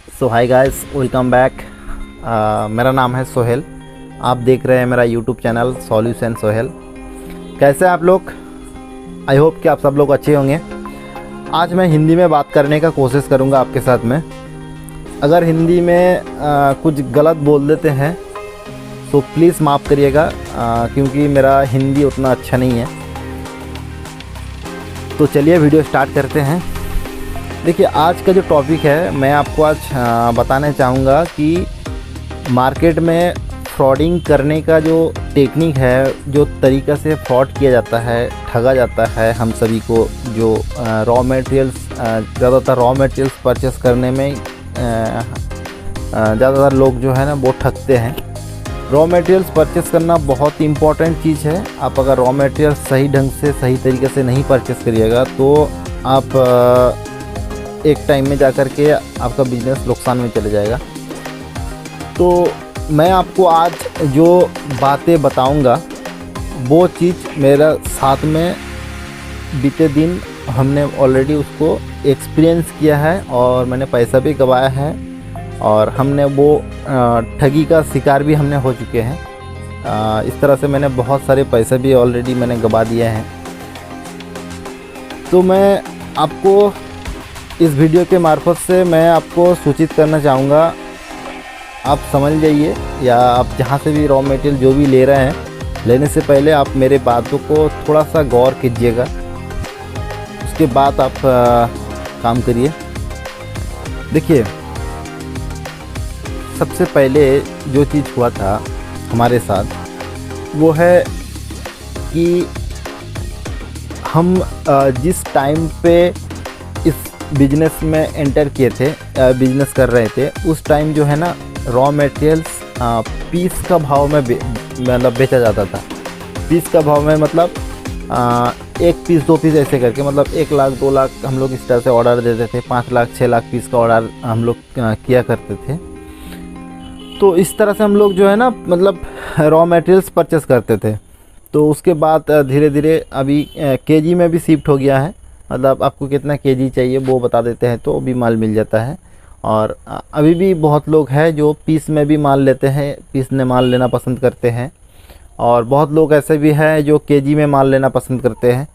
सो hi guys, welcome back. मेरा नाम है सोहेल। आप देख रहे हैं मेरा यूट्यूब चैनल सॉल्यूशन सोहेल। कैसे हैं आप लोग? आई होप कि आप सब लोग अच्छे होंगे। आज मैं हिंदी में बात करने का कोशिश करूंगा आपके साथ में। अगर हिंदी में कुछ गलत बोल देते हैं तो प्लीज़ माफ़ करिएगा, क्योंकि मेरा हिंदी उतना अच्छा नहीं है। तो चलिए वीडियो स्टार्ट करते हैं। देखिए, आज का जो टॉपिक है मैं आपको आज बताना चाहूँगा कि मार्केट में फ्रॉडिंग करने का जो टेक्निक है, जो तरीक़ा से फ्रॉड किया जाता है, ठगा जाता है हम सभी को। जो रॉ मटेरियल्स, ज़्यादातर रॉ मटेरियल्स परचेस करने में ज़्यादातर लोग जो है ना वो ठगते हैं। रॉ मटेरियल्स परचेस करना बहुत इम्पॉर्टेंट चीज़ है। आप अगर रॉ मटेरियल्स सही ढंग से, सही तरीके से नहीं परचेस करिएगा तो आप एक टाइम में जाकर के आपका बिज़नेस नुकसान में चले जाएगा। तो मैं आपको आज जो बातें बताऊंगा वो चीज़ मेरा साथ में बीते दिन हमने ऑलरेडी उसको एक्सपीरियंस किया है और मैंने पैसा भी गंवाया है और हमने वो ठगी का शिकार भी हमने हो चुके हैं। इस तरह से मैंने बहुत सारे पैसे भी ऑलरेडी मैंने गंवा दिए हैं। तो मैं आपको इस वीडियो के मार्फत से मैं आपको सूचित करना चाहूँगा, आप समझ जाइए, या आप जहाँ से भी रॉ मटेरियल जो भी ले रहे हैं, लेने से पहले आप मेरे बातों को थोड़ा सा गौर कीजिएगा, उसके बाद आप काम करिए। देखिए, सबसे पहले जो चीज़ हुआ था हमारे साथ वो है कि हम जिस टाइम पे इस बिजनेस में एंटर किए थे, बिजनेस कर रहे थे, उस टाइम जो है ना रॉ मटेरियल्स पीस का भाव में मतलब बेचा जाता था। पीस का भाव में मतलब 1 पीस 2 पीस ऐसे करके, मतलब 1 लाख 2 लाख हम लोग इस तरह से ऑर्डर देते थे। 5 लाख 6 लाख पीस का ऑर्डर हम लोग किया करते थे। तो इस तरह से हम लोग जो है ना मतलब रॉ मटेरियल्स परचेस करते थे। तो उसके बाद धीरे धीरे अभी केजी में भी शिफ्ट हो गया है। मतलब आपको कितना केजी चाहिए वो बता देते हैं तो भी माल मिल जाता है। और अभी भी बहुत लोग हैं जो पीस में भी माल लेते हैं, पीस में माल लेना पसंद करते हैं। और बहुत लोग ऐसे भी हैं जो केजी में माल लेना पसंद करते हैं।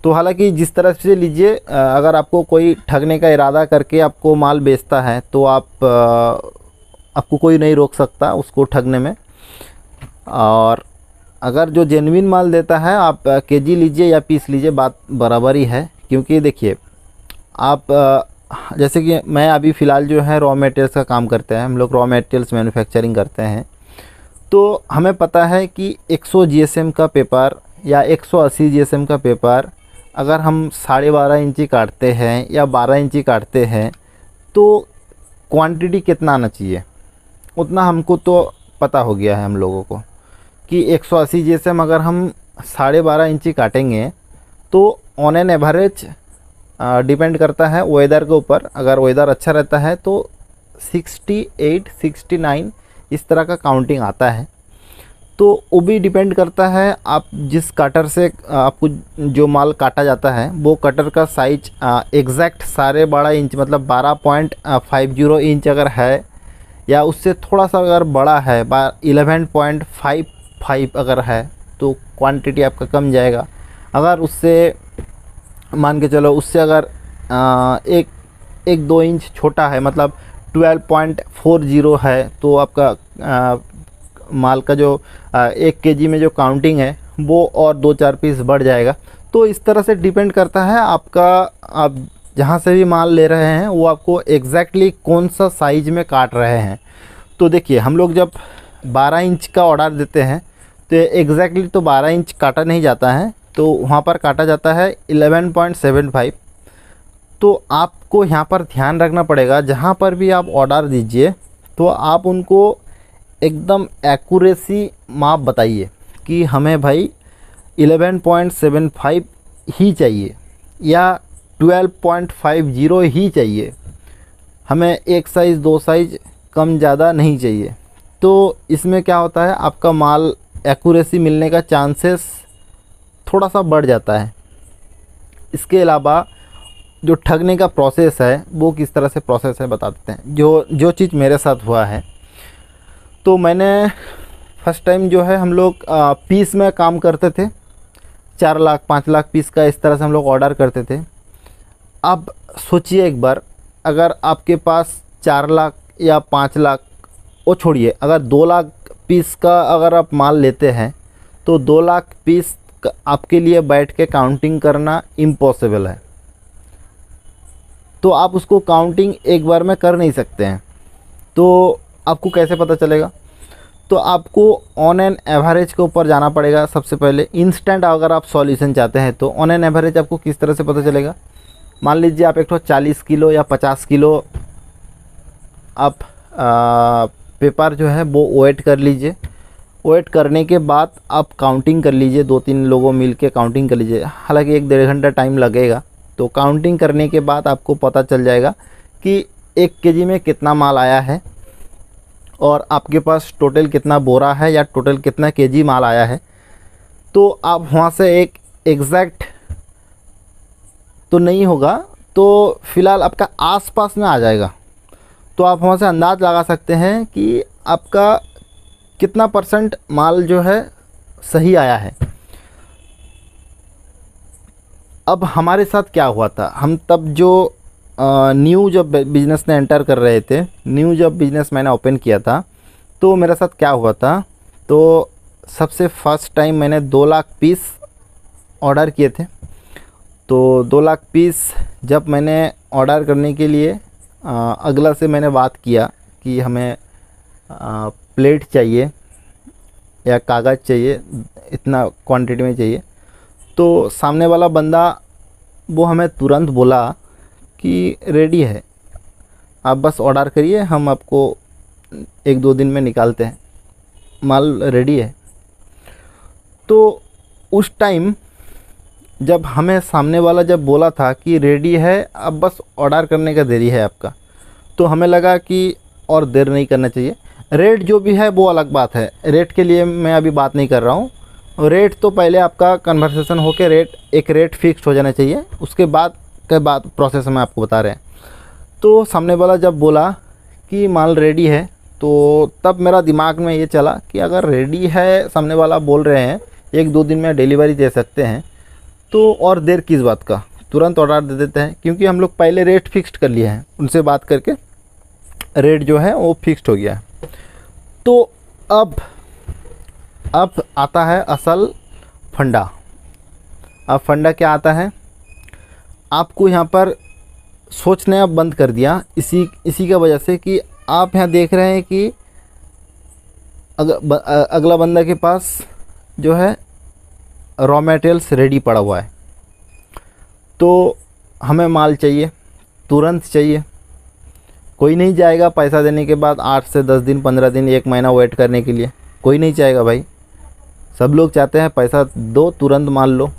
तो हालांकि जिस तरह से लीजिए, अगर आपको कोई ठगने का इरादा करके आपको माल बेचता है तो आपको कोई नहीं रोक सकता उसको ठगने में। और अगर जो जेन्युइन माल देता है, आप केजी लीजिए या पीस लीजिए, बात बराबर ही है। क्योंकि देखिए, आप जैसे कि मैं अभी फ़िलहाल जो है रॉ मटेरियल्स का काम करते हैं, हम लोग रॉ मटेरियल्स मैन्युफैक्चरिंग करते हैं। तो हमें पता है कि 100 जीएसएम का पेपर या 180 जीएसएम का पेपर अगर हम 12.5 इंची काटते हैं या 12 इंची काटते हैं तो क्वांटिटी कितना आना चाहिए उतना हमको तो पता हो गया है हम लोगों को कि 180 जीएसएम अगर हम 12.5 इंची काटेंगे तो ऑन एन एवरेज डिपेंड करता है वेदर के ऊपर। अगर वेदर अच्छा रहता है तो 68 69 इस तरह का काउंटिंग आता है। तो वो भी डिपेंड करता है आप जिस कटर से आपको जो माल काटा जाता है वो कटर का साइज एग्जैक्ट 12.5 इंच मतलब 12.50 इंच अगर है, या उससे थोड़ा सा अगर बड़ा है 11.55 अगर है तो क्वांटिटी आपका कम जाएगा। अगर उससे मान के चलो उससे अगर 1-2 इंच छोटा है मतलब 12.40 है तो आपका माल का जो 1 केजी में जो काउंटिंग है वो और 2-4 पीस बढ़ जाएगा। तो इस तरह से डिपेंड करता है आपका, आप जहाँ से भी माल ले रहे हैं वो आपको एग्जैक्टली कौन सा साइज़ में काट रहे हैं। तो देखिए, हम लोग जब 12 इंच का ऑर्डर देते हैं तो एग्जैक्टली तो 12 इंच काटा नहीं जाता है, तो वहाँ पर काटा जाता है 11.75। तो आपको यहाँ पर ध्यान रखना पड़ेगा, जहाँ पर भी आप ऑर्डर दीजिए तो आप उनको एकदम एक्यूरेसी माप बताइए कि हमें भाई 11.75 ही चाहिए या 12.50 ही चाहिए, हमें 1 साइज़ 2 साइज़ कम ज़्यादा नहीं चाहिए। तो इसमें क्या होता है, आपका माल एक्यूरेसी मिलने का चांसेस थोड़ा सा बढ़ जाता है। इसके अलावा जो ठगने का प्रोसेस है वो किस तरह से प्रोसेस है बता देते हैं। जो चीज़ मेरे साथ हुआ है, तो मैंने फर्स्ट टाइम जो है हम लोग पीस में काम करते थे, 4 लाख 5 लाख पीस का इस तरह से हम लोग ऑर्डर करते थे। अब सोचिए एक बार, अगर आपके पास 4 लाख या 5 लाख, वो छोड़िए, अगर 2 लाख पीस का अगर आप माल लेते हैं तो 2 लाख पीस आपके लिए बैठ के काउंटिंग करना इम्पॉसिबल है। तो आप उसको काउंटिंग एक बार में कर नहीं सकते हैं। तो आपको कैसे पता चलेगा? तो आपको ऑन एन एवरेज के ऊपर जाना पड़ेगा सबसे पहले। इंस्टेंट अगर आप सॉल्यूशन चाहते हैं तो ऑन एन एवरेज आपको किस तरह से पता चलेगा? मान लीजिए आप एक 40 किलो या 50 किलो आप पेपर जो है वो वेट कर लीजिए। वेट करने के बाद आप काउंटिंग कर लीजिए, 2-3 लोगों मिल के काउंटिंग कर लीजिए। हालांकि 1-1.5 घंटा टाइम लगेगा। तो काउंटिंग करने के बाद आपको पता चल जाएगा कि 1 केजी में कितना माल आया है और आपके पास टोटल कितना बोरा है या टोटल कितना केजी माल आया है। तो आप वहाँ से एक एग्जैक्ट तो नहीं होगा, तो फ़िलहाल आपका आसपास में आ जाएगा। तो आप वहाँ से अंदाज़ लगा सकते हैं कि आपका कितना % माल जो है सही आया है। अब हमारे साथ क्या हुआ था, हम तब जो न्यू जब बिज़नेस में एंटर कर रहे थे, न्यू जब बिज़नेस मैंने ओपन किया था, तो मेरे साथ क्या हुआ था, तो सबसे फर्स्ट टाइम मैंने 2 लाख पीस ऑर्डर किए थे। तो 2 लाख पीस जब मैंने ऑर्डर करने के लिए अगला से मैंने बात किया कि हमें प्लेट चाहिए या कागज़ चाहिए, इतना क्वांटिटी में चाहिए। तो सामने वाला बंदा वो हमें तुरंत बोला कि रेडी है, आप बस ऑर्डर करिए, हम आपको 1-2 दिन में निकालते हैं, माल रेडी है। तो उस टाइम जब हमें सामने वाला जब बोला था कि रेडी है, अब बस ऑर्डर करने का देरी है आपका, तो हमें लगा कि और देर नहीं करना चाहिए। रेट जो भी है वो अलग बात है, रेट के लिए मैं अभी बात नहीं कर रहा हूँ। रेट तो पहले आपका कन्वर्सेशन होकर एक रेट फिक्स हो जाना चाहिए, उसके बाद के बाद प्रोसेस में आपको बता रहे हैं। तो सामने वाला जब बोला कि माल रेडी है, तो तब मेरा दिमाग में ये चला कि अगर रेडी है, सामने वाला बोल रहे हैं 1-2 दिन में डिलीवरी दे सकते हैं, तो और देर किस बात का, तुरंत ऑर्डर दे देते हैं। क्योंकि हम लोग पहले रेट फिक्स्ड कर लिए हैं, उनसे बात करके रेट जो है वो फिक्स्ड हो गया है। तो अब आता है असल फंडा। अब फंडा क्या आता है, आपको यहाँ पर सोचने अब बंद कर दिया इसी का वजह से कि आप यहाँ देख रहे हैं कि अगला बंदा के पास जो है रॉ मटेरियल्स रेडी पड़ा हुआ है। तो हमें माल चाहिए, तुरंत चाहिए। कोई नहीं जाएगा पैसा देने के बाद 8 से 10 दिन 15 दिन 1 महीना वेट करने के लिए, कोई नहीं चाहेगा भाई। सब लोग चाहते हैं पैसा दो, तुरंत माल लो।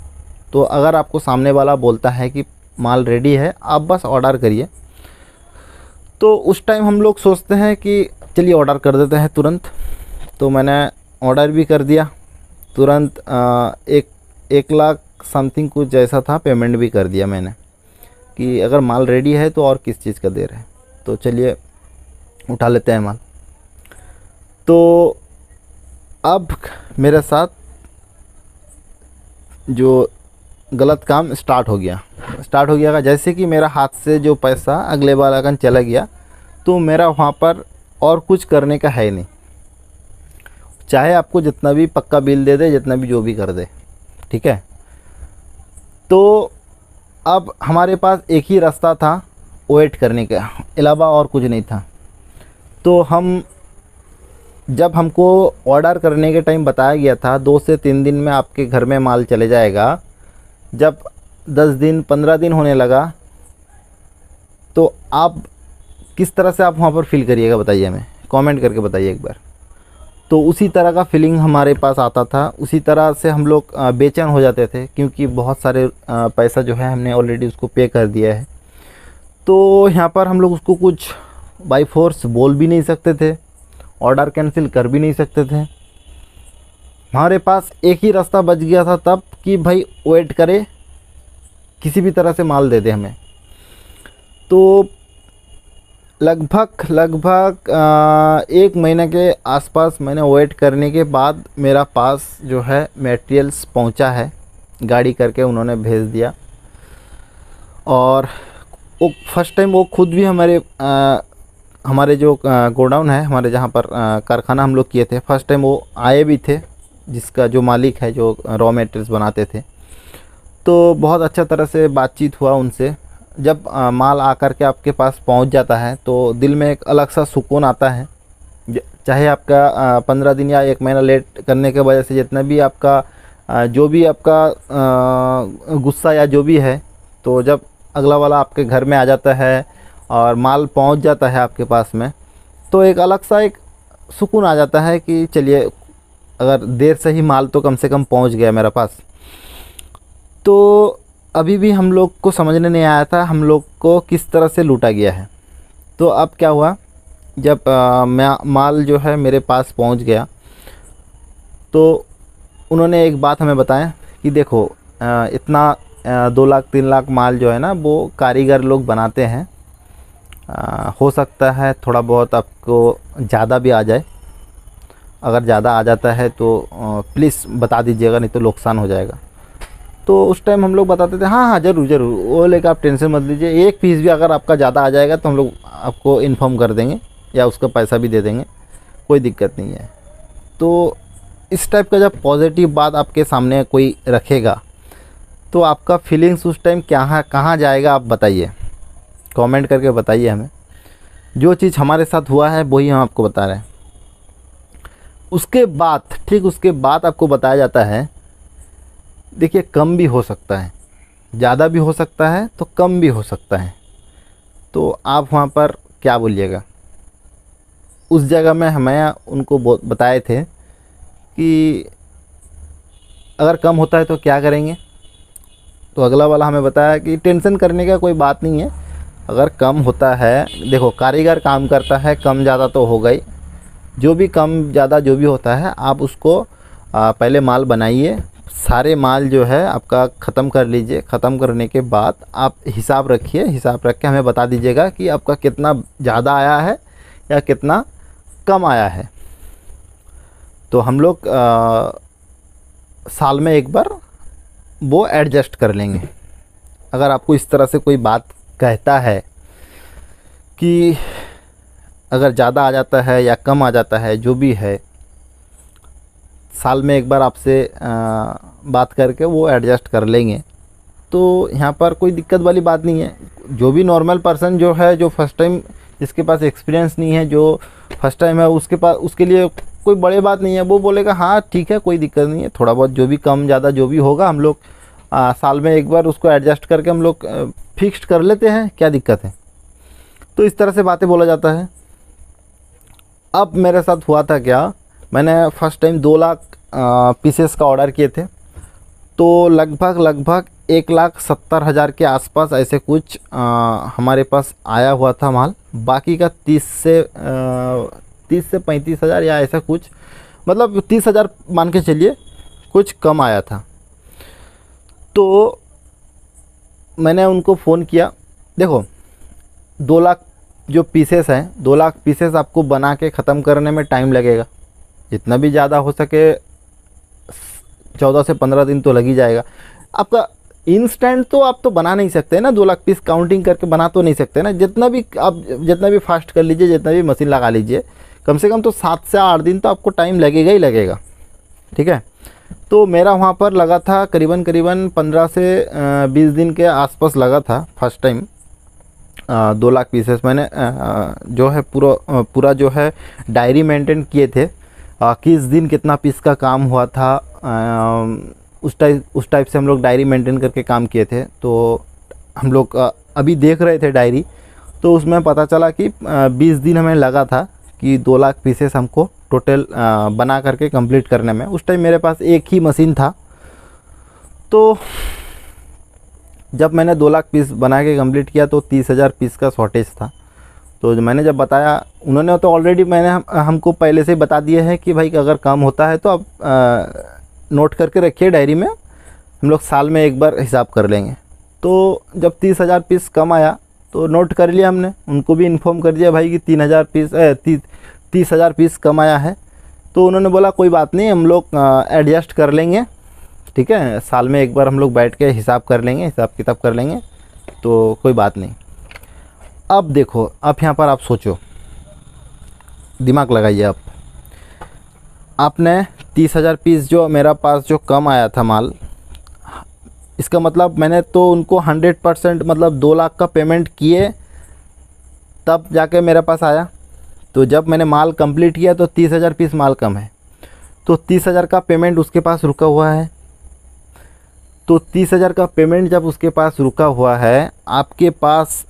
तो अगर आपको सामने वाला बोलता है कि माल रेडी है, आप बस ऑर्डर करिए, तो उस टाइम हम लोग सोचते हैं कि चलिए ऑर्डर कर देते हैं तुरंत। तो मैंने ऑर्डर भी कर दिया तुरंत। 1 लाख समथिंग कुछ जैसा था, पेमेंट भी कर दिया मैंने कि अगर माल रेडी है तो और किस चीज़ का देर है, तो चलिए उठा लेते हैं माल। तो अब मेरे साथ जो गलत काम स्टार्ट हो गया जैसे कि मेरा हाथ से जो पैसा अगले वाला का चला गया, तो मेरा वहाँ पर और कुछ करने का है नहीं। चाहे आपको जितना भी पक्का बिल दे दे, जितना भी जो भी कर दे, ठीक है। तो अब हमारे पास एक ही रास्ता था वेट करने के अलावा, और कुछ नहीं था। तो जब हमको ऑर्डर करने के टाइम बताया गया था 2 से 3 दिन में आपके घर में माल चले जाएगा, जब 10 दिन 15 दिन होने लगा, तो आप किस तरह से आप वहाँ पर फील करिएगा बताइए, हमें कमेंट करके बताइए एक बार। तो उसी तरह का फीलिंग हमारे पास आता था, उसी तरह से हम लोग बेचैन हो जाते थे, क्योंकि बहुत सारे पैसा जो है हमने ऑलरेडी उसको पे कर दिया है। तो यहाँ पर हम लोग उसको कुछ बाय फोर्स बोल भी नहीं सकते थे, ऑर्डर कैंसिल कर भी नहीं सकते थे। हमारे पास एक ही रास्ता बच गया था तब कि भाई वेट करे, किसी भी तरह से माल दे दे हमें। तो लगभग 1 महीने के आसपास मैंने वेट करने के बाद मेरा पास जो है मटेरियल्स पहुंचा है, गाड़ी करके उन्होंने भेज दिया। और वो फर्स्ट टाइम वो खुद भी हमारे जो गोडाउन है, हमारे जहाँ पर कारखाना हम लोग किए थे, फर्स्ट टाइम वो आए भी थे, जिसका जो मालिक है जो रॉ मटेरियल्स बनाते थे। तो बहुत अच्छा तरह से बातचीत हुआ उनसे। जब माल आकर के आपके पास पहुंच जाता है तो दिल में एक अलग सा सुकून आता है। चाहे आपका 15 दिन या 1 महीना लेट करने के वजह से जितना भी आपका जो भी आपका गुस्सा या जो भी है, तो जब अगला वाला आपके घर में आ जाता है और माल पहुंच जाता है आपके पास में, तो एक अलग सा एक सुकून आ जाता है कि चलिए, अगर देर से ही माल तो कम से कम पहुंच गया मेरे पास। तो अभी भी हम लोग को समझने नहीं आया था हम लोग को किस तरह से लूटा गया है। तो अब क्या हुआ, जब माल जो है मेरे पास पहुंच गया, तो उन्होंने एक बात हमें बताया कि देखो, इतना 2 लाख 3 लाख माल जो है ना, वो कारीगर लोग बनाते हैं। हो सकता है थोड़ा बहुत आपको ज़्यादा भी आ जाए। अगर ज़्यादा आ जाता है तो प्लीज़ बता दीजिएगा, नहीं तो नुकसान हो जाएगा। तो उस टाइम हम लोग बताते थे हाँ ज़रूर ज़रूर, वो लेकर आप टेंशन मत लीजिए, 1 पीस भी अगर आपका ज़्यादा आ जाएगा तो हम लोग आपको इन्फॉर्म कर देंगे या उसका पैसा भी दे देंगे, कोई दिक्कत नहीं है। तो इस टाइप का जब पॉजिटिव बात आपके सामने कोई रखेगा तो आपका फीलिंग्स उस टाइम कहाँ जाएगा, आप बताइए, कमेंट करके बताइए हमें। जो चीज़ हमारे साथ हुआ है वही हम आपको बता रहे हैं। उसके बाद, ठीक उसके बाद आपको बताया जाता है, देखिए कम भी हो सकता है, ज़्यादा भी हो सकता है, तो कम भी हो सकता है। तो आप वहाँ पर क्या बोलिएगा। उस जगह में हमें उनको बताए थे कि अगर कम होता है तो क्या करेंगे। तो अगला वाला हमें बताया कि टेंशन करने का कोई बात नहीं है, अगर कम होता है, देखो कारीगर काम करता है, कम ज़्यादा तो हो गई, जो भी कम ज़्यादा जो भी होता है आप उसको पहले माल बनाइए, सारे माल जो है आपका ख़त्म कर लीजिए। ख़त्म करने के बाद आप हिसाब रखिए, हिसाब रख के हमें बता दीजिएगा कि आपका कितना ज़्यादा आया है या कितना कम आया है। तो हम लोग साल में एक बार वो एडजस्ट कर लेंगे। अगर आपको इस तरह से कोई बात कहता है कि अगर ज़्यादा आ जाता है या कम आ जाता है, जो भी है, साल में एक बार आपसे बात करके वो एडजस्ट कर लेंगे। तो यहाँ पर कोई दिक्कत वाली बात नहीं है। जो भी नॉर्मल पर्सन जो है, जो फर्स्ट टाइम, जिसके पास एक्सपीरियंस नहीं है, जो फर्स्ट टाइम है, उसके लिए कोई बड़ी बात नहीं है। वो बोलेगा हाँ ठीक है, कोई दिक्कत नहीं है, थोड़ा बहुत जो भी कम ज़्यादा जो भी होगा हम लोग साल में एक बार उसको एडजस्ट करके हम लोग फिक्स्ड कर लेते हैं, क्या दिक्कत है। तो इस तरह से बातें बोला जाता है। अब मेरे साथ हुआ था क्या, मैंने फर्स्ट टाइम 2 लाख पीसेस का ऑर्डर किए थे। तो लगभग 1,70,000 के आसपास ऐसे कुछ हमारे पास आया हुआ था माल। बाकी का 30 से 35,000 या ऐसा कुछ, मतलब 30,000 मान के चलिए, कुछ कम आया था। तो मैंने उनको फ़ोन किया, देखो 2 लाख जो पीसेस हैं, 2 लाख पीसेस आपको बना के ख़त्म करने में टाइम लगेगा। जितना भी ज़्यादा हो सके 14 से 15 दिन तो लग ही जाएगा। आपका इंस्टेंट तो आप तो बना नहीं सकते ना, 2 लाख पीस काउंटिंग करके बना तो नहीं सकते ना। जितना भी फास्ट कर लीजिए, जितना भी मशीन लगा लीजिए, कम से कम तो 7 से 8 दिन तो आपको टाइम लगेगा ही लगेगा, ठीक है। तो मेरा वहाँ पर लगा था करीबन 15 से 20 दिन के आसपास लगा था फर्स्ट टाइम। 2 लाख पीसेस मैंने जो है पूरा जो है डायरी मेंटेन किए थे, किस दिन कितना पीस का काम हुआ था, उस टाइप से हम लोग डायरी मेंटेन करके काम किए थे। तो हम लोग अभी देख रहे थे डायरी, तो उसमें पता चला कि 20 दिन हमें लगा था कि 2 लाख पीसेस हमको टोटल बना करके कंप्लीट करने में। उस टाइम मेरे पास एक ही मशीन था। तो जब मैंने 2 लाख पीस बना के कंप्लीट किया तो 30,000 पीस का शॉर्टेज था। तो मैंने जब बताया, उन्होंने तो ऑलरेडी हमको पहले से ही बता दिया है कि भाई अगर कम होता है तो आप नोट करके रखिए डायरी में, हम लोग साल में एक बार हिसाब कर लेंगे। तो जब 30,000 पीस कम आया तो नोट कर लिया हमने, उनको भी इन्फॉर्म कर दिया भाई कि 30,000 पीस कम आया है। तो उन्होंने बोला कोई बात नहीं, हम लोग एडजस्ट कर लेंगे, ठीक है, साल में एक बार हम लोग बैठ के हिसाब कर लेंगे, हिसाब किताब कर लेंगे, तो कोई बात नहीं। अब देखो, अब यहाँ पर आप सोचो, दिमाग लगाइए। अब आपने 30,000 पीस जो मेरा पास जो कम आया था माल, इसका मतलब मैंने तो उनको 100% मतलब 2 लाख का पेमेंट किए तब जाके मेरे पास आया। तो जब मैंने माल कंप्लीट किया तो 30,000 पीस माल कम है, तो 30,000 का पेमेंट उसके पास रुका हुआ है। तो 30,000 का पेमेंट जब उसके पास रुका हुआ है, आपके पास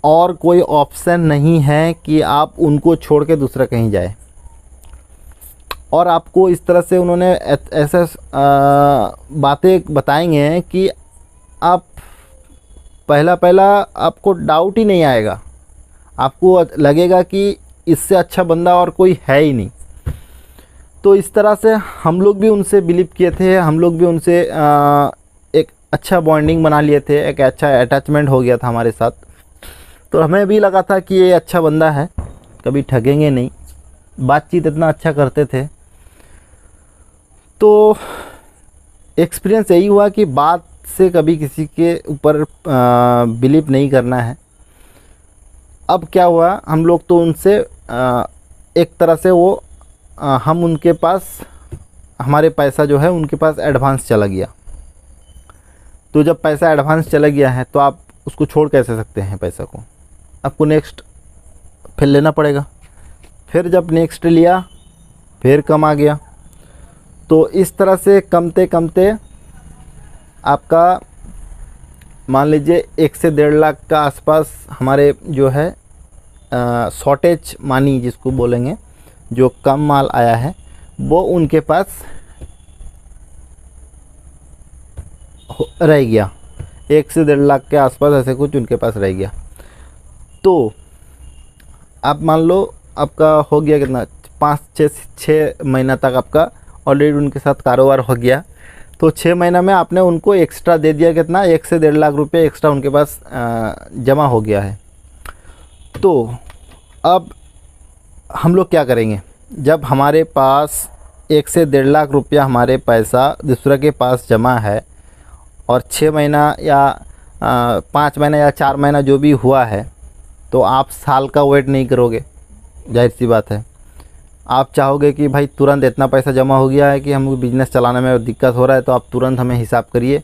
और कोई ऑप्शन नहीं है कि आप उनको छोड़ के दूसरा कहीं जाए। और आपको इस तरह से उन्होंने ऐसे बातें बताएंगे कि आप पहला आपको डाउट ही नहीं आएगा, आपको लगेगा कि इससे अच्छा बंदा और कोई है ही नहीं। तो इस तरह से हम लोग भी उनसे बिलीव किए थे, हम लोग भी उनसे एक अच्छा बॉन्डिंग बना लिए थे, एक अच्छा अटैचमेंट हो गया था हमारे साथ। तो हमें भी लगा था कि ये अच्छा बंदा है, कभी ठगेंगे नहीं, बातचीत इतना अच्छा करते थे। तो एक्सपीरियंस यही हुआ कि बात से कभी किसी के ऊपर बिलीव नहीं करना है। अब क्या हुआ, हम लोग तो उनसे एक तरह से हम उनके पास, हमारे पैसा जो है उनके पास एडवांस चला गया। तो जब पैसा एडवांस चला गया है तो आप उसको छोड़ कैसे सकते हैं पैसा को, आपको नेक्स्ट फिर लेना पड़ेगा। फिर जब नेक्स्ट लिया फिर कम आ गया। तो इस तरह से कमते कमते आपका मान लीजिए 1 से 1.5 लाख का आसपास हमारे जो है शॉर्टेज मानी जिसको बोलेंगे, जो कम माल आया है वो उनके पास रह गया। 1 से 1.5 लाख के आसपास ऐसे कुछ उनके पास रह गया। तो आप मान लो आपका हो गया कितना, 5-6 महीना तक आपका ऑलरेडी उनके साथ कारोबार हो गया। तो 6 महीना में आपने उनको एक्स्ट्रा दे दिया, कितना, 1 से 1.5 लाख रुपये एक्स्ट्रा उनके पास जमा हो गया है। तो अब हम लोग क्या करेंगे, जब हमारे पास 1 से 1.5 लाख रुपया हमारे पैसा दूसरा के पास जमा है और 6 महीना या 5 महीना या 4 महीना जो भी हुआ है, तो आप साल का वेट नहीं करोगे, जाहिर सी बात है। आप चाहोगे कि भाई तुरंत इतना पैसा जमा हो गया है कि हमको बिज़नेस चलाने में दिक्कत हो रहा है, तो आप तुरंत हमें हिसाब करिए,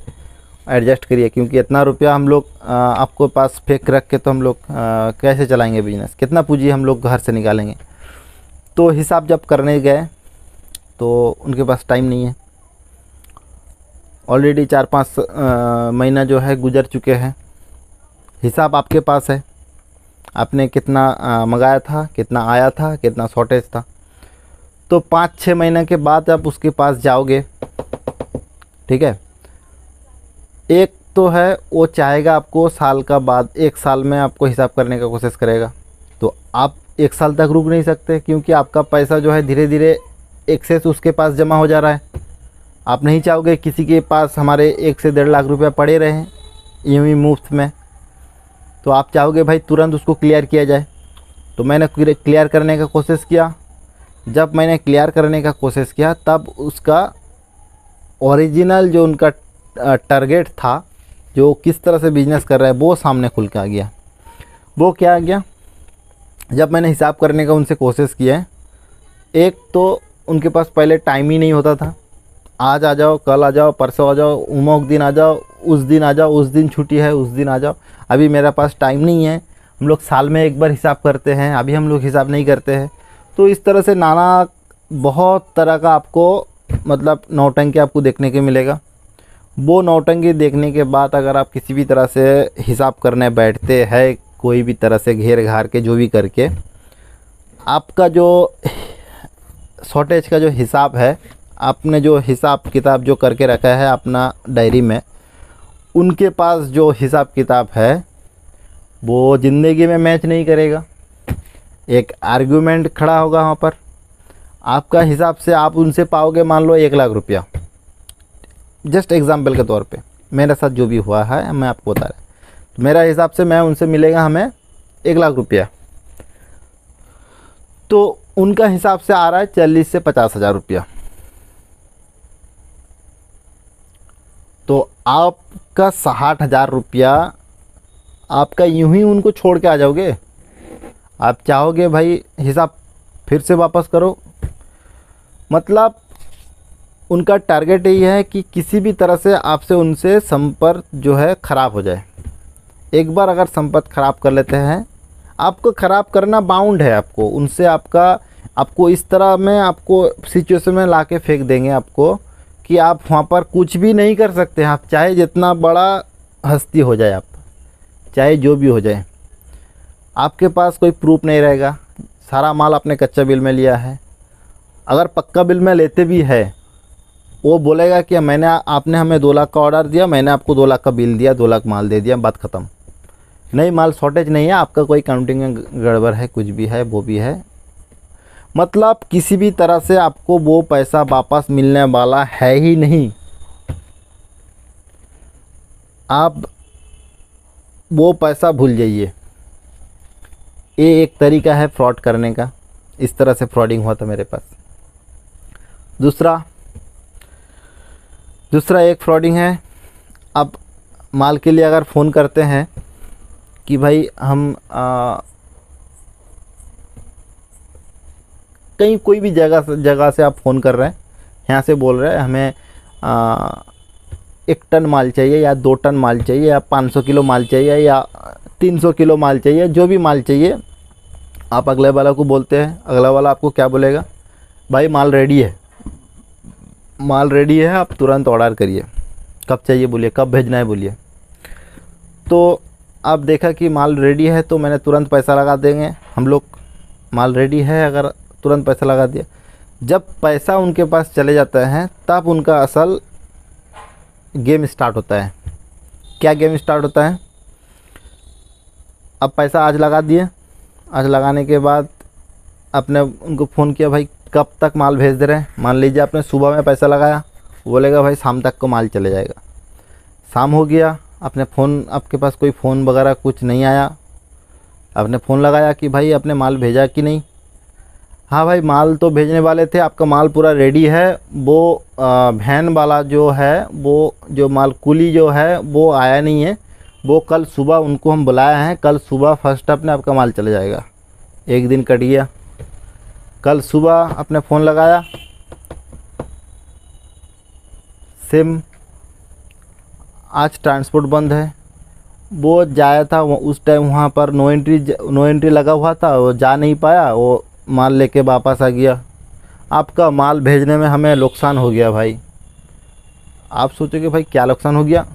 एडजस्ट करिए, क्योंकि इतना रुपया हम लोग आपको पास फेंक रख के तो हम लोग कैसे चलाएंगे बिज़नेस, कितना पूंजी हम लोग घर से निकालेंगे। तो हिसाब जब करने गए तो उनके पास टाइम नहीं है, ऑलरेडी 4-5 महीना जो है गुजर चुके हैं। हिसाब आपके पास है, आपने कितना मंगाया था, कितना आया था, कितना शॉर्टेज था। तो 5-6 महीने के बाद आप उसके पास जाओगे, ठीक है। एक तो है वो चाहेगा आपको साल का बाद, 1 साल में आपको हिसाब करने का कोशिश करेगा। तो आप 1 साल तक रुक नहीं सकते, क्योंकि आपका पैसा जो है धीरे धीरे एक्सेस उसके पास जमा हो जा रहा है। आप नहीं चाहोगे किसी के पास हमारे 1 से 1.5 लाख रुपया पड़े रहें यूँ ही मुफ्त में, तो आप चाहोगे भाई तुरंत उसको क्लियर किया जाए। तो मैंने क्लियर करने का कोशिश किया। जब मैंने क्लियर करने का कोशिश किया तब उसका ओरिजिनल जो उनका टारगेट था, जो किस तरह से बिजनेस कर रहा है, वो सामने खुल के आ गया। वो क्या आ गया, जब मैंने हिसाब करने का उनसे कोशिश किया, एक तो उनके पास पहले टाइम ही नहीं होता था, आज आ जाओ, कल आ जाओ, परसों आ जाओ, उमोक दिन आ जाओ, उस दिन आ जाओ, उस दिन छुट्टी है, उस दिन आ जाओ, अभी मेरे पास टाइम नहीं है, हम लोग साल में एक बार हिसाब करते हैं, अभी हम लोग हिसाब नहीं करते हैं। तो इस तरह से नाना बहुत तरह का आपको मतलब नौटंकी आपको देखने के मिलेगा। वो नौटंकी देखने के बाद अगर आप किसी भी तरह से हिसाब करने बैठते हैं, कोई भी तरह से घेर घार के जो भी करके, आपका जो शॉर्टेज का जो हिसाब है, आपने जो हिसाब किताब जो करके रखा है अपना डायरी में, उनके पास जो हिसाब किताब है वो ज़िंदगी में मैच नहीं करेगा। एक आर्गुमेंट खड़ा होगा वहाँ पर, आपका हिसाब से आप उनसे पाओगे मान लो 1 लाख रुपया, जस्ट एग्जाम्पल के तौर पे मेरे साथ जो भी हुआ है मैं आपको बता रहा हूँ। मेरा हिसाब से मैं उनसे मिलेगा हमें 1 लाख रुपया, तो उनका हिसाब से आ रहा है 40 से 50 हज़ार रुपया। तो आपका 60 हज़ार रुपया आपका यूं ही उनको छोड़ के आ जाओगे? आप चाहोगे भाई हिसाब फिर से वापस करो? मतलब उनका टारगेट यही है कि किसी भी तरह से आपसे उनसे संपर्क जो है ख़राब हो जाए। एक बार अगर संपर्क ख़राब कर लेते हैं, आपको ख़राब करना बाउंड है आपको उनसे। आपको इस तरह में आपको सिचुएशन में ला के फेंक देंगे आपको कि आप वहाँ पर कुछ भी नहीं कर सकते। आप चाहे जितना बड़ा हस्ती हो जाए, आप चाहे जो भी हो जाए, आपके पास कोई प्रूफ नहीं रहेगा। सारा माल आपने कच्चा बिल में लिया है। अगर पक्का बिल में लेते भी है, वो बोलेगा कि आपने हमें 2 लाख का ऑर्डर दिया, मैंने आपको 2 लाख का बिल दिया, 2 लाख माल दे दिया, बात ख़त्म। नहीं, माल शॉर्टेज नहीं है, आपका कोई काउंटिंग में गड़बड़ है, कुछ भी है, वो भी है। मतलब किसी भी तरह से आपको वो पैसा वापस मिलने वाला है ही नहीं। आप वो पैसा भूल जाइए। ये एक तरीका है फ्रॉड करने का। इस तरह से फ्रॉडिंग हुआ था मेरे पास। दूसरा एक फ्रॉडिंग है। अब माल के लिए अगर फ़ोन करते हैं कि भाई हम कहीं कोई भी जगह से आप फ़ोन कर रहे हैं, यहाँ से बोल रहे हैं हमें 1 टन माल चाहिए या 2 टन माल चाहिए या 500 किलो माल चाहिए या 300 किलो माल चाहिए, जो भी माल चाहिए आप अगले वाला को बोलते हैं। अगला वाला आपको क्या बोलेगा? भाई माल रेडी है, माल रेडी है, आप तुरंत ऑर्डर करिए। कब चाहिए बोलिए, कब भेजना है बोलिए। तो आप देखा कि माल रेडी है तो मैंने तुरंत पैसा लगा देंगे हम लोग। माल रेडी है, अगर तुरंत पैसा लगा दिया। जब पैसा उनके पास चले जाता है तब उनका असल गेम स्टार्ट होता है। क्या गेम स्टार्ट होता है? अब पैसा आज लगा दिए, आज लगाने के बाद आपने उनको फ़ोन किया, भाई कब तक माल भेज दे रहे हैं? मान लीजिए आपने सुबह में पैसा लगाया, बोलेगा भाई शाम तक को माल चले जाएगा। शाम हो गया, आपके पास कोई फ़ोन वगैरह कुछ नहीं आया। आपने फ़ोन लगाया कि भाई आपने माल भेजा कि नहीं? हाँ भाई, माल तो भेजने वाले थे, आपका माल पूरा रेडी है। वो वैन वाला जो है, वो जो माल कुली जो है वो आया नहीं है। वो कल सुबह उनको हम बुलाए हैं, कल सुबह फर्स्ट स्टॉप में आपका माल चला जाएगा। एक दिन कट गया। कल सुबह आपने फ़ोन लगाया, सेम आज ट्रांसपोर्ट बंद है। वो जाया था उस टाइम, वहाँ पर नो एंट्री लगा हुआ था, वो जा नहीं पाया, वो माल लेके वापस आ गया। आपका माल भेजने में हमें नुकसान हो गया भाई। आप सोचोगे भाई क्या नुकसान हो गया?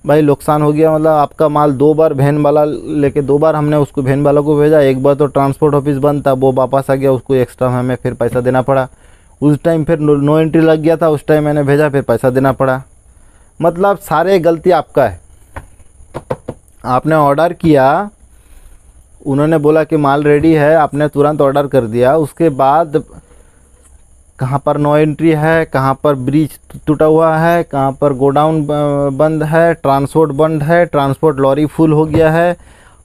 भाई नुकसान हो गया मतलब आपका माल 2 बार वैन वाला लेके 2 बार हमने उसको वैन वाला को भेजा। एक बार तो ट्रांसपोर्ट ऑफिस बंद था, वो वापस आ गया, उसको एक्स्ट्रा हमें फिर पैसा देना पड़ा। उस टाइम फिर नो एंट्री लग गया था, उस टाइम मैंने भेजा, फिर पैसा देना पड़ा। मतलब सारे गलती आपका है। आपने ऑर्डर किया, उन्होंने बोला कि माल रेडी है, आपने तुरंत ऑर्डर कर दिया। उसके बाद कहाँ पर नो एंट्री है, कहाँ पर ब्रिज टूटा हुआ है, कहाँ पर गोडाउन बंद है, ट्रांसपोर्ट बंद है, ट्रांसपोर्ट लॉरी फुल हो गया है।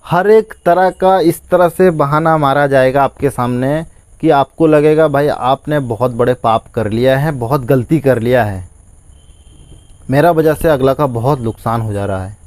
हर एक तरह का इस तरह से बहाना मारा जाएगा आपके सामने कि आपको लगेगा भाई आपने बहुत बड़े पाप कर लिया है, बहुत गलती कर लिया है। मेरा वजह से अगला का बहुत नुकसान हो जा रहा है।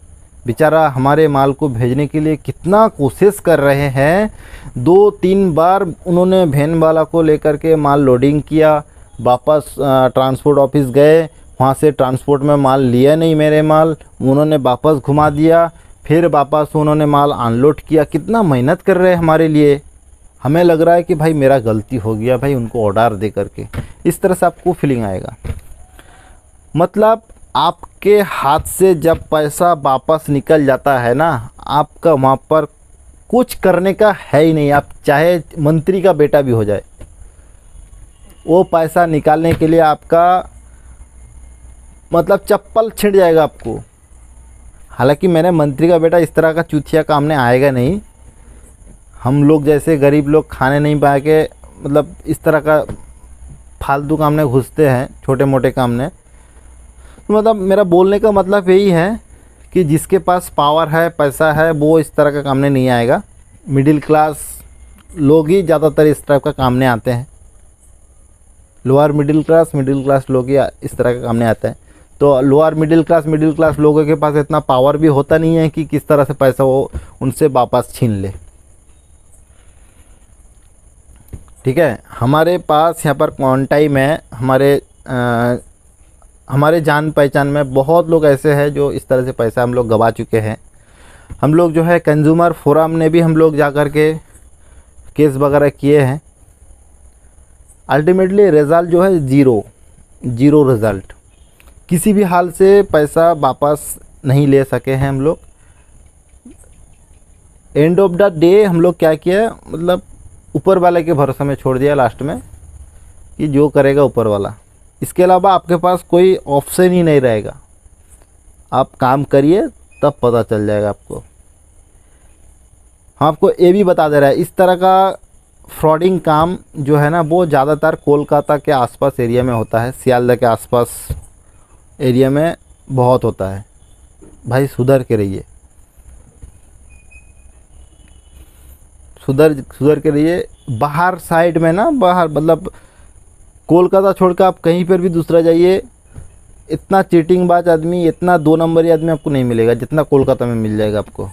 बेचारा हमारे माल को भेजने के लिए कितना कोशिश कर रहे हैं। 2-3 बार उन्होंने वैन वाला को लेकर के माल लोडिंग किया, वापस ट्रांसपोर्ट ऑफिस गए, वहाँ से ट्रांसपोर्ट में माल लिया नहीं मेरे माल, उन्होंने वापस घुमा दिया, फिर वापस उन्होंने माल अनलोड किया। कितना मेहनत कर रहे हैं हमारे लिए। हमें लग रहा है कि भाई मेरा गलती हो गया भाई उनको ऑर्डर दे करके। इस तरह से आपको फीलिंग आएगा। मतलब आपके हाथ से जब पैसा वापस निकल जाता है ना, आपका वहाँ पर कुछ करने का है ही नहीं। आप चाहे मंत्री का बेटा भी हो जाए, वो पैसा निकालने के लिए आपका मतलब चप्पल छिड़ जाएगा आपको। हालांकि मेरे मंत्री का बेटा इस तरह का चूतिया काम में आएगा नहीं। हम लोग जैसे गरीब लोग खाने नहीं पा के मतलब इस तरह का फालतू काम में घुसते हैं, छोटे मोटे काम में। तो मतलब मेरा बोलने का मतलब यही है कि जिसके पास पावर है, पैसा है, वो इस तरह का काम में नहीं आएगा। मिडिल क्लास लोग ही ज़्यादातर इस तरह का काम में आते हैं। लोअर मिडिल क्लास लोग ही इस तरह का काम में आते हैं। तो लोअर मिडिल क्लास लोगों के पास इतना पावर भी होता नहीं है कि किस तरह से पैसा वो उनसे वापस छीन ले। ठीक है, हमारे पास यहाँ पर क्वांटाई में हमारे जान पहचान में बहुत लोग ऐसे हैं जो इस तरह से पैसा हम लोग गवा चुके हैं। हम लोग जो है कंज्यूमर फोरम ने भी हम लोग जा कर के केस वगैरह किए हैं। अल्टीमेटली रिज़ल्ट जो है ज़ीरो रिज़ल्ट। किसी भी हाल से पैसा वापस नहीं ले सके हैं हम लोग। एंड ऑफ द डे हम लोग क्या किया, मतलब ऊपर वाले के भरोसे में छोड़ दिया लास्ट में कि जो करेगा ऊपर वाला। इसके अलावा आपके पास कोई ऑप्शन ही नहीं रहेगा। आप काम करिए तब पता चल जाएगा आपको। हम आपको ये भी बता दे रहा है, इस तरह का फ्रॉडिंग काम जो है ना वो ज़्यादातर कोलकाता के आसपास एरिया में होता है, सियालदह के आसपास एरिया में बहुत होता है। भाई सुधर के रहिए, सुधर के रहिए। बाहर साइड में ना, बाहर मतलब कोलकाता छोड़कर आप कहीं पर भी दूसरा जाइए, इतना चीटिंगबाज आदमी, इतना 2 नंबरी आदमी आपको नहीं मिलेगा जितना कोलकाता में मिल जाएगा आपको।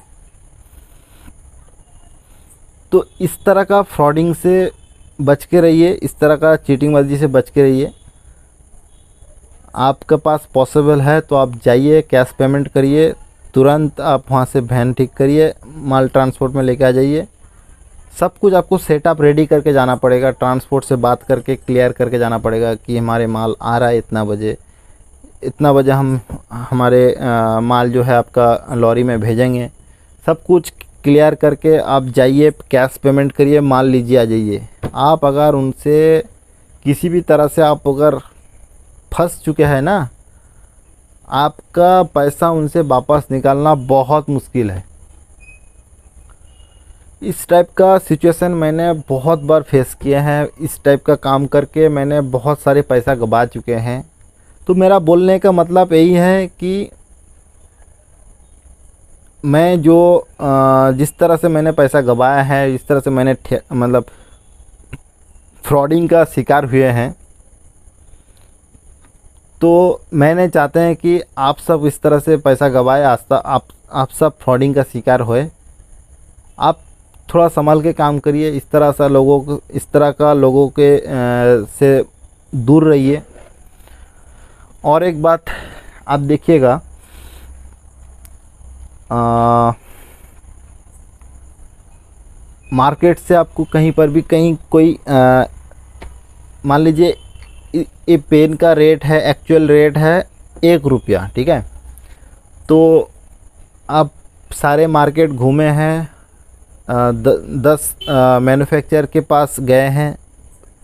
तो इस तरह का फ्रॉडिंग से बच के रहिए, इस तरह का चीटिंगबाजी से बच के रहिए। आपके पास पॉसिबल है तो आप जाइए, कैश पेमेंट करिए, तुरंत आप वहाँ से वैन ठीक करिए, माल ट्रांसपोर्ट में लेके आ जाइए। सब कुछ आपको सेटअप रेडी करके जाना पड़ेगा, ट्रांसपोर्ट से बात करके क्लियर करके जाना पड़ेगा कि हमारे माल आ रहा है इतना बजे हम हमारे माल जो है आपका लॉरी में भेजेंगे। सब कुछ क्लियर करके आप जाइए, कैश पेमेंट करिए, माल लीजिए, आ जाइए। आप अगर उनसे किसी भी तरह से आप अगर फंस चुके हैं ना, आपका पैसा उनसे वापस निकालना बहुत मुश्किल है। इस टाइप का सिचुएशन मैंने बहुत बार फेस किया है। इस टाइप का काम करके मैंने बहुत सारे पैसा गवा चुके हैं। तो मेरा बोलने का मतलब यही है कि मैं जो जिस तरह से मैंने पैसा गवाया है, जिस तरह से मैंने मतलब फ्रॉडिंग का शिकार हुए हैं, तो मैंने चाहते हैं कि आप सब इस तरह से पैसा गवाए, आप सब फ्रॉडिंग का शिकार होए। आप थोड़ा संभाल के काम करिए, इस तरह का लोगों के से दूर रहिए। और एक बात आप देखिएगा, मार्केट से आपको कहीं पर भी कोई मान लीजिए ये पेन का रेट है, एक्चुअल रेट है 1 रुपया, ठीक है। तो आप सारे मार्केट घूमे हैं, 10 मैन्युफैक्चर के पास गए हैं,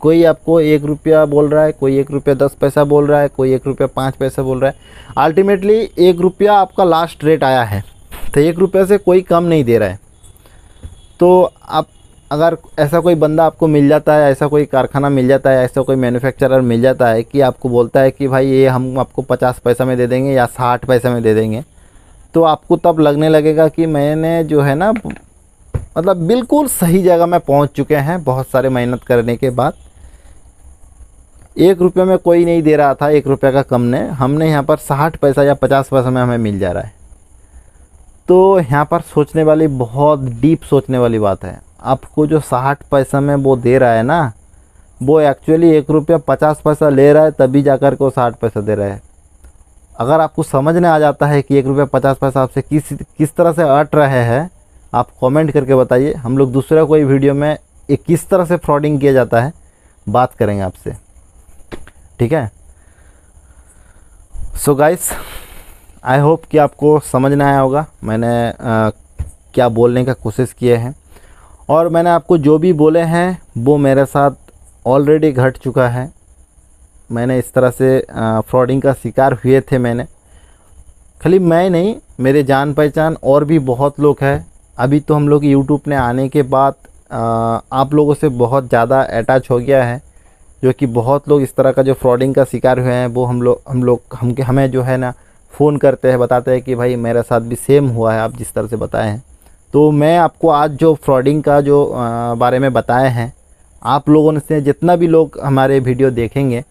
कोई आपको 1 रुपया बोल रहा है, कोई 1 रुपया 10 पैसा बोल रहा है, कोई 1 रुपया 5 पैसा बोल रहा है। अल्टीमेटली 1 रुपया आपका लास्ट रेट आया है, तो 1 रुपये से कोई कम नहीं दे रहा है। तो आप अगर ऐसा कोई बंदा आपको मिल जाता है, ऐसा कोई कारखाना मिल जाता है, ऐसा कोई मैन्युफैक्चरर मिल जाता है कि आपको बोलता है कि भाई ये हम आपको 50 पैसा में दे देंगे या 60 पैसे में दे देंगे, तो आपको तब लगने लगेगा कि मैंने जो है ना, मतलब बिल्कुल सही जगह में पहुंच चुके हैं बहुत सारे मेहनत करने के बाद। 1 रुपये में कोई नहीं दे रहा था, 1 रुपये का कम ने, हमने यहाँ पर 60 पैसा या 50 पैसा में हमें मिल जा रहा है। तो यहाँ पर सोचने वाली, बहुत डीप सोचने वाली बात है। आपको जो 60 पैसा में वो दे रहा है ना, वो एक्चुअली 1 रुपया 50 पैसा ले रहा है, तभी जाकर के वो 60 पैसा दे रहा है। अगर आपको समझने आ जाता है कि 1 रुपया 50 पैसा आपसे किस तरह से अट रहे हैं, आप कमेंट करके बताइए। हम लोग दूसरा कोई वीडियो में ये किस तरह से फ्रॉडिंग किया जाता है बात करेंगे आपसे, ठीक है। सो गाइस, आई होप कि आपको समझ में आया होगा मैंने क्या बोलने का कोशिश किए हैं। और मैंने आपको जो भी बोले हैं वो मेरे साथ ऑलरेडी घट चुका है। मैंने इस तरह से फ्रॉडिंग का शिकार हुए थे। मैंने खाली मैं नहीं, मेरे जान पहचान और भी बहुत लोग हैं। अभी तो हम लोग यूट्यूब ने आने के बाद आप लोगों से बहुत ज़्यादा अटैच हो गया है, जो कि बहुत लोग इस तरह का जो फ्रॉडिंग का शिकार हुए हैं वो हमें जो है ना फ़ोन करते हैं, बताते हैं कि भाई मेरे साथ भी सेम हुआ है आप जिस तरह से बताए हैं। तो मैं आपको आज जो फ्रॉडिंग का जो बारे में बताए हैं, आप लोगों ने से जितना भी लोग हमारे वीडियो देखेंगे,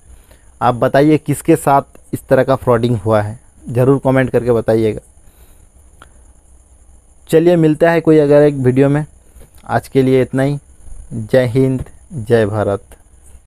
आप बताइए किसके साथ इस तरह का फ्रॉडिंग हुआ है, ज़रूर कमेंट करके बताइएगा। चलिए मिलता है कोई अगर एक वीडियो में। आज के लिए इतना ही। जय हिंद, जय भारत।